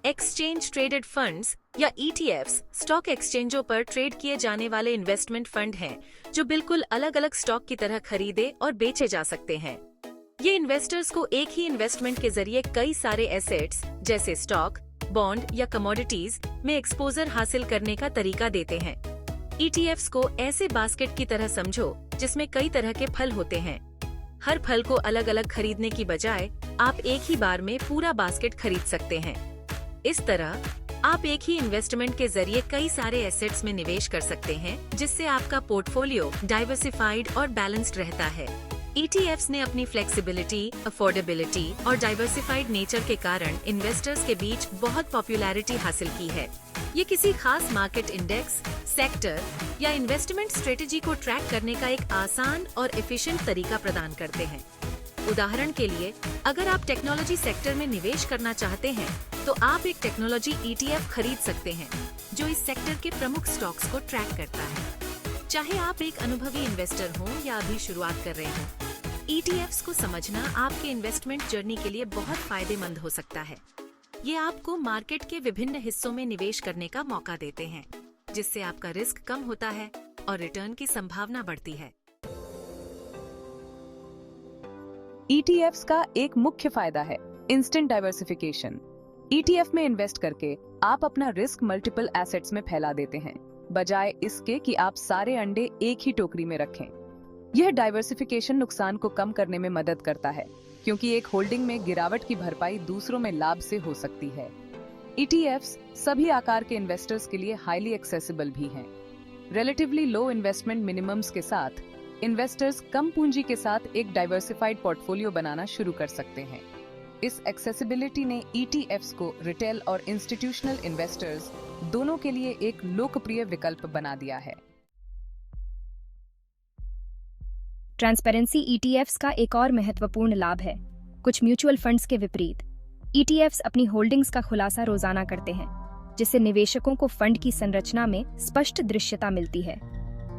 Exchange traded funds या ETFs stock एक्सचेंजों पर ट्रेड किए जाने वाले इन्वेस्टमेंट फंड हैं, जो बिल्कुल अलग अलग स्टॉक की तरह खरीदे और बेचे जा सकते हैं। ये इन्वेस्टर्स को एक ही इन्वेस्टमेंट के जरिए कई सारे एसेट्स जैसे स्टॉक, बॉन्ड या कमोडिटीज में एक्सपोजर हासिल करने का तरीका देते हैं। ETFs को ऐसे बास्केट की तरह समझो जिसमें कई तरह के फल होते हैं। हर फल को अलग अलग खरीदने की बजाय आप एक ही बार में पूरा बास्केट खरीद सकते हैं। इस तरह आप एक ही इन्वेस्टमेंट के जरिए कई सारे एसेट्स में निवेश कर सकते हैं, जिससे आपका पोर्टफोलियो डाइवर्सिफाइड और बैलेंस्ड रहता है। ETFs ने अपनी फ्लेक्सिबिलिटी, अफोर्डेबिलिटी और डाइवर्सिफाइड नेचर के कारण इन्वेस्टर्स के बीच बहुत पॉपुलैरिटी हासिल की है। ये किसी खास मार्केट इंडेक्स, सेक्टर या इन्वेस्टमेंट स्ट्रेटेजी को ट्रैक करने का एक आसान और एफिशिएंट तरीका प्रदान करते हैं। उदाहरण के लिए, अगर आप टेक्नोलॉजी सेक्टर में निवेश करना चाहते हैं, तो आप एक टेक्नोलॉजी ETF खरीद सकते हैं, जो इस सेक्टर के प्रमुख स्टॉक्स को ट्रैक करता है। चाहे आप एक अनुभवी इन्वेस्टर हों या अभी शुरुआत कर रहे हों, ETFs को समझना आपके इन्वेस्टमेंट जर्नी के लिए बहुत फायदेमंद हो सकता है। ये आपको मार्केट के विभिन्न हिस्सों में निवेश करने का मौका देते हैं, जिससे आपका रिस्क कम होता है और रिटर्न की संभावना बढ़ती है। ETFs का एक मुख्य फायदा है इंस्टेंट डाइवर्सिफिकेशन। ETF में इन्वेस्ट करके आप अपना रिस्क मल्टीपल एसेट्स में फैला देते हैं, बजाय इसके कि आप सारे अंडे एक ही टोकरी में रखें। यह डाइवर्सिफिकेशन नुकसान को कम करने में मदद करता है, क्योंकि एक होल्डिंग में गिरावट की भरपाई दूसरों में लाभ से हो सकती है। ETFs सभी आकार के इन्वेस्टर्स के लिए हाईली एक्सेसिबल भी हैं। रिलेटिवली लो इन्वेस्टमेंट मिनिमम्स के साथ इन्वेस्टर्स कम पूंजी के साथ एक डाइवर्सिफाइड पोर्टफोलियो बनाना शुरू कर सकते हैं। इस एक्सेसिबिलिटी ने ETFs को रिटेल और इंस्टीट्यूशनल इन्वेस्टर्स दोनों के लिए एक लोकप्रिय विकल्प बना दिया है। ट्रांसपेरेंसी ETFs का एक और महत्वपूर्ण लाभ है। कुछ म्यूचुअल फंड्स के विपरीत ETFs अपनी होल्डिंग्स का खुलासा रोजाना करते हैं, जिससे निवेशकों को फंड की संरचना में स्पष्ट दृश्यता मिलती है।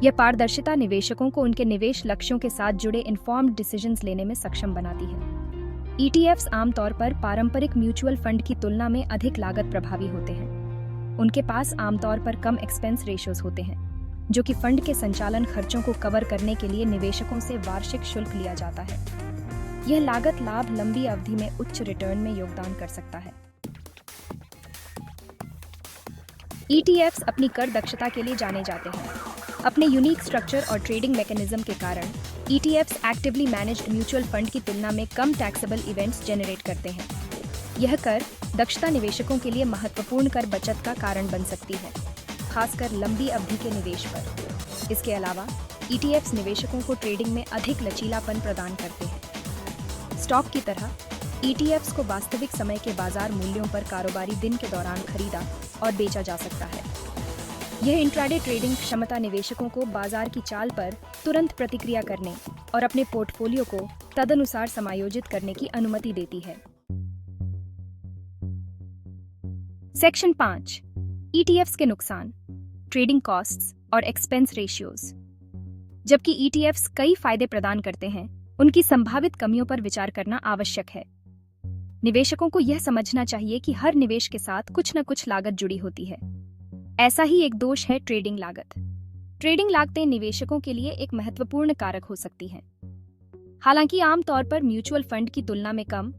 यह पारदर्शिता निवेशकों को उनके निवेश लक्ष्यों के साथ जुड़े इन्फॉर्म्ड डिसीजंस लेने में सक्षम बनाती है। ETFs आमतौर पर पारंपरिक म्यूचुअल फंड की तुलना में अधिक लागत प्रभावी होते हैं। उनके पास आमतौर पर कम एक्सपेंस रेशियोज होते हैं, जो कि फंड के संचालन खर्चों को कवर करने के लिए निवेशकों से वार्षिक शुल्क लिया जाता है। यह लागत लाभ लंबी अवधि में उच्च रिटर्न में योगदान कर सकता है। ETFs अपनी कर दक्षता के लिए जाने जाते हैं। अपने यूनिक स्ट्रक्चर और ट्रेडिंग मैकेनिज्म के कारण ETFs actively managed mutual fund की तुलना में कम टैक्सेबल इवेंट्स जनरेट करते हैं। यह कर दक्षता निवेशकों के लिए महत्वपूर्ण कर बचत का कारण बन सकती है, खासकर लंबी अवधि के निवेश पर। इसके अलावा ETFs निवेशकों को ट्रेडिंग में अधिक लचीलापन प्रदान करते हैं। स्टॉक की तरह ETFs को वास्तविक समय के बाजार मूल्यों पर कारोबारी दिन के दौरान खरीदा और बेचा जा सकता है। यह इंट्राडे ट्रेडिंग क्षमता निवेशकों को बाजार की चाल पर तुरंत प्रतिक्रिया करने और अपने पोर्टफोलियो को तदनुसार समायोजित करने की अनुमति देती है। सेक्शन 5, ETFs के नुकसान, ट्रेडिंग कॉस्ट्स और एक्सपेंस रेशियोज। जबकि ETFs कई फायदे प्रदान करते हैं, उनकी संभावित कमियों पर विचार करना आवश्यक है। निवेशकों को यह समझना चाहिए कि हर निवेश के साथ कुछ न कुछ लागत जुड़ी होती है। ऐसा ही एक दोष है ट्रेडिंग लागत। ट्रेडिंग लागतें निवेशकों के लिए एक महत्वपूर्ण कारक हो सकती हैं। हालांकि आमतौर पर म्यूचुअल फंड की तुलना में कम,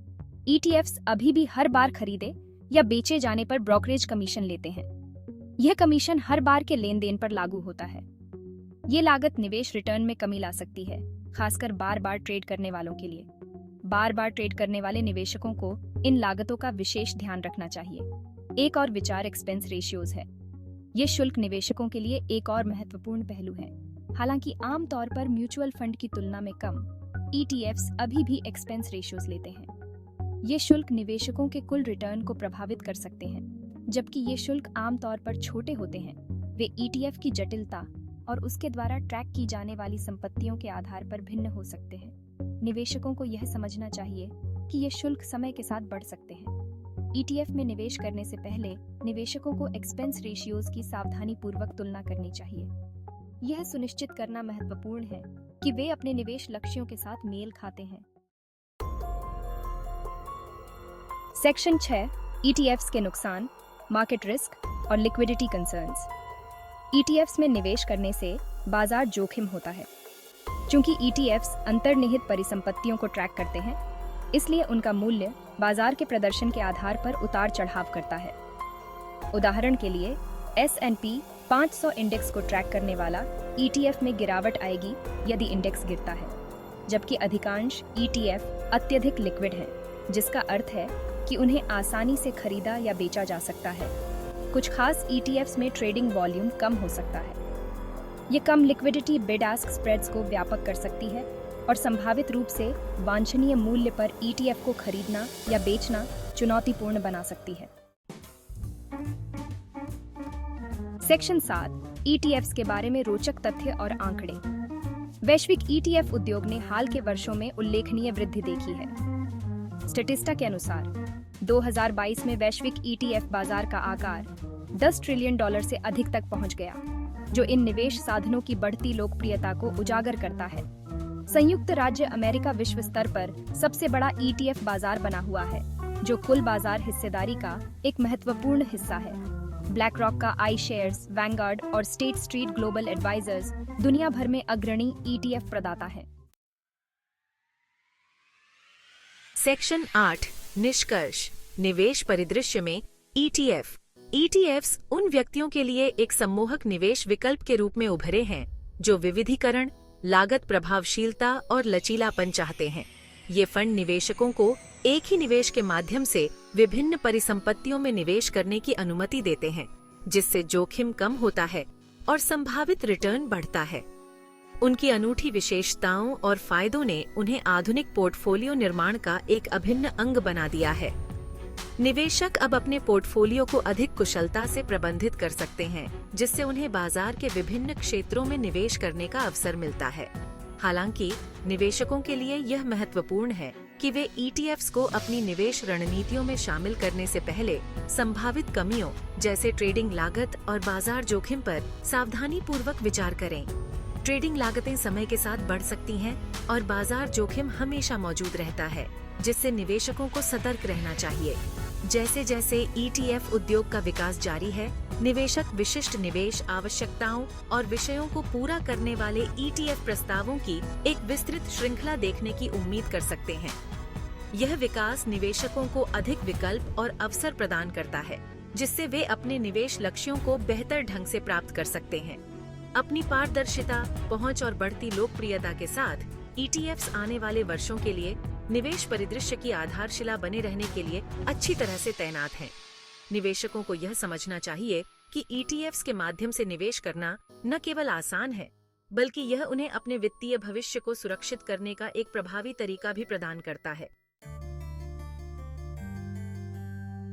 ETFs अभी भी हर बार खरीदे या बेचे जाने पर ब्रोकरेज कमीशन लेते हैं। यह कमीशन हर बार के लेन देन पर लागू होता है। ये लागत निवेश रिटर्न में कमी ला सकती है, खासकर बार बार ट्रेड करने वालों के लिए। बार बार ट्रेड करने वाले निवेशकों को इन लागतों का विशेष ध्यान रखना चाहिए। एक और विचार एक्सपेंस रेशियोज है। ये शुल्क निवेशकों के लिए एक और महत्वपूर्ण पहलू है। हालांकि आमतौर पर म्यूचुअल फंड की तुलना में कम, ETFs अभी भी एक्सपेंस रेशियोज लेते हैं। ये शुल्क निवेशकों के कुल रिटर्न को प्रभावित कर सकते हैं। जबकि ये शुल्क आमतौर पर छोटे होते हैं, वे ETF की जटिलता और उसके द्वारा ट्रैक की जाने वाली संपत्तियों के आधार पर भिन्न हो सकते हैं। निवेशकों को यह समझना चाहिए कि ये शुल्क समय के साथ बढ़ सकते हैं। ETF में निवेश करने से पहले निवेशकों को एक्सपेंस रेशियोज की सावधानीपूर्वक तुलना करनी चाहिए। यह सुनिश्चित करना महत्वपूर्ण है कि वे अपने निवेश लक्ष्यों के साथ मेल खाते हैं। सेक्शन 6, ETFs के नुकसान, मार्केट रिस्क और लिक्विडिटी कंसर्न्स। ETFs में निवेश करने से बाजार जोखिम होता है। चूंकि ETFs अंतर्निहित परिसंपत्तियों को ट्रैक करते हैं, इसलिए उनका मूल्य बाजार के प्रदर्शन के आधार पर उतार चढ़ाव करता है। उदाहरण के लिए S&P 500 इंडेक्स को ट्रैक करने वाला ETF में गिरावट आएगी यदि इंडेक्स गिरता है, जबकि अधिकांश ETF अत्यधिक लिक्विड हैं, जिसका अर्थ है कि उन्हें आसानी से खरीदा या बेचा जा सकता है। कुछ खास ETFs में ट्रेडिंग वॉल्यूम कम हो सकता है। ये कम लिक्विडिटी बिड आस्क स्प्रेड्स को व्यापक कर सकती है और संभावित रूप से वांछनीय मूल्य पर ETF को खरीदना या बेचना चुनौतीपूर्ण बना सकती है। सेक्शन 7 ETFs के बारे में रोचक तथ्य और आंकड़े। वैश्विक ETF उद्योग ने हाल के वर्षों में उल्लेखनीय वृद्धि देखी है। स्टैटिस्टा के अनुसार 2022 में वैश्विक ETF बाजार का आकार $10 ट्रिलियन से अधिक तक पहुंच गया, जो इन निवेश साधनों की बढ़ती लोकप्रियता को उजागर करता है। संयुक्त राज्य अमेरिका विश्व स्तर पर सबसे बड़ा ETF बाजार बना हुआ है, जो कुल बाजार हिस्सेदारी का एक महत्वपूर्ण हिस्सा है। ब्लैक रॉक का iShares, वैंगार्ड और स्टेट स्ट्रीट ग्लोबल एडवाइजर्स दुनिया भर में अग्रणी ETF प्रदाता है। सेक्शन 8 निष्कर्ष। निवेश परिदृश्य में ETF। ETFs उन व्यक्तियों के लिए एक सम्मोहक निवेश विकल्प के रूप में उभरे हैं जो विविधीकरण, लागत प्रभावशीलता और लचीलापन चाहते हैं। ये फंड निवेशकों को एक ही निवेश के माध्यम से विभिन्न परिसंपत्तियों में निवेश करने की अनुमति देते हैं, जिससे जोखिम कम होता है और संभावित रिटर्न बढ़ता है। उनकी अनूठी विशेषताओं और फायदों ने उन्हें आधुनिक पोर्टफोलियो निर्माण का एक अभिन्न अंग बना दिया है। निवेशक अब अपने पोर्टफोलियो को अधिक कुशलता से प्रबंधित कर सकते हैं, जिससे उन्हें बाजार के विभिन्न क्षेत्रों में निवेश करने का अवसर मिलता है। हालांकि निवेशकों के लिए यह महत्वपूर्ण है कि वे ETFs को अपनी निवेश रणनीतियों में शामिल करने से पहले संभावित कमियों जैसे ट्रेडिंग लागत और बाजार जोखिम पर सावधानी पूर्वक विचार करें। ट्रेडिंग लागतें समय के साथ बढ़ सकती हैं और बाजार जोखिम हमेशा मौजूद रहता है, जिससे निवेशकों को सतर्क रहना चाहिए। जैसे जैसे ETF उद्योग का विकास जारी है, निवेशक विशिष्ट निवेश आवश्यकताओं और विषयों को पूरा करने वाले ETF प्रस्तावों की एक विस्तृत श्रृंखला देखने की उम्मीद कर सकते हैं। यह विकास निवेशकों को अधिक विकल्प और अवसर प्रदान करता है, जिससे वे अपने निवेश लक्ष्यों को बेहतर ढंग से प्राप्त कर सकते हैं। अपनी पारदर्शिता, पहुंच और बढ़ती लोकप्रियता के साथ ETFs आने वाले वर्षों के लिए निवेश परिदृश्य की आधारशिला बने रहने के लिए अच्छी तरह से तैनात हैं। निवेशकों को यह समझना चाहिए कि ETFs के माध्यम से निवेश करना न केवल आसान है, बल्कि यह उन्हें अपने वित्तीय भविष्य को सुरक्षित करने का एक प्रभावी तरीका भी प्रदान करता है।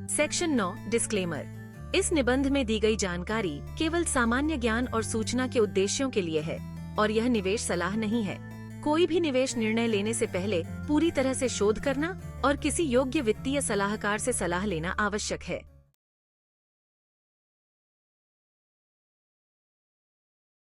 Section 9 disclaimer. इस निबंध में दी गई जानकारी केवल सामान्य ज्ञान और सूचना के उद्देश्यों के लिए है और यह निवेश सलाह नहीं है। कोई भी निवेश निर्णय लेने से पहले पूरी तरह से शोध करना और किसी योग्य वित्तीय सलाहकार से सलाह लेना आवश्यक है।